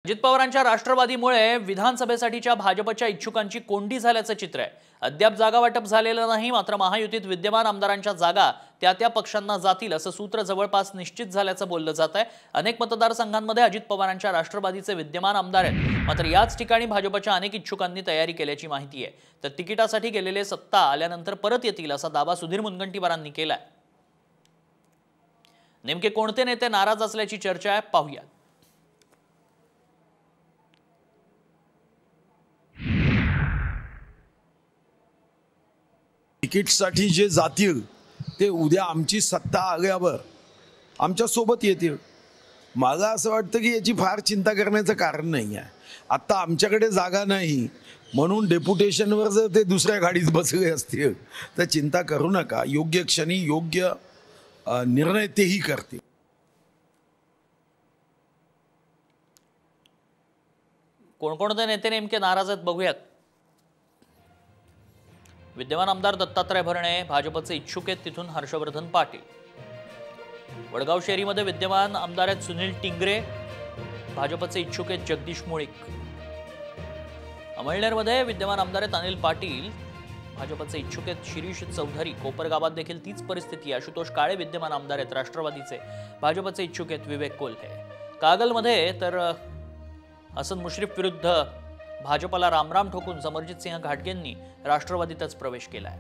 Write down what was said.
अजित पवारांच्या राष्ट्रवादीमुळे विधानसभेसाठीच्या भाजपच्या इच्छुकांची कोंडी झाल्याचं चित्र आहे। अद्याप जागा वाटप झालेलं नाही, मात्र महायुतीत विद्यमान आमदारांच्या जागा त्या पक्षांना जातील असं सूत्र जवळपास निश्चित झाल्याचं बोललं जात आहे। अनेक मतदारसंघांमध्ये अजित पवारांच्या राष्ट्रवादीचे विद्यमान आमदार आहेत, मात्र याच ठिकाणी भाजपच्या अनेक इच्छुकांनी तयारी केल्याची माहिती आहे। तर तिकिटासाठी गेलेले सत्ता आल्यानंतर परत येतील असा दावा सुधीर मुनगंटीवारांनी केलाय। नेमके कोणते नेते नाराज असल्याची चर्चा आहे, पाहूया। तिकीटसाठी जे जातील ते उद्या आमची सत्ता आल्यावर आमच्या सोबत येतील। मला असं वाटतं की याची फार चिंता करण्याचं कारण नाही आहे। आता आमच्याकडे जागा नाही म्हणून डेप्युटेशनवर जर ते दुसऱ्या गाडीत बसले असतील तर चिंता करू नका, योग्य क्षणी योग्य निर्णय तेही करतील। कोणकोणते नेते नेमके नाराज आहेत बघूयात। विद्यमान आमदार दत्तात्रय भरणे भाजपचे इच्छुक आहेत, तिथून हर्षवर्धन पाटील। वडगाव शहरीमध्ये विद्यमान आमदार आहेत सुनील टिंगरे, भाजपचे इच्छुक आहेत जगदीश मुळीक। अमळनेरमध्ये विद्यमान आमदार आहेत अनिल पाटील, भाजपचे इच्छुक आहेत शिरीष चौधरी। कोपरगावात देखील तीच परिस्थिती आहे, आशुतोष काळे विद्यमान आमदार आहेत राष्ट्रवादीचे, भाजपचे इच्छुक आहेत विवेक कोल्हे। कागलमध्ये तर हसन मुश्रीफ विरुद्ध भाजपला रामराम ठोकून समरजित सिंह घाटगेंनी राष्ट्रवादीतच प्रवेश केलाय।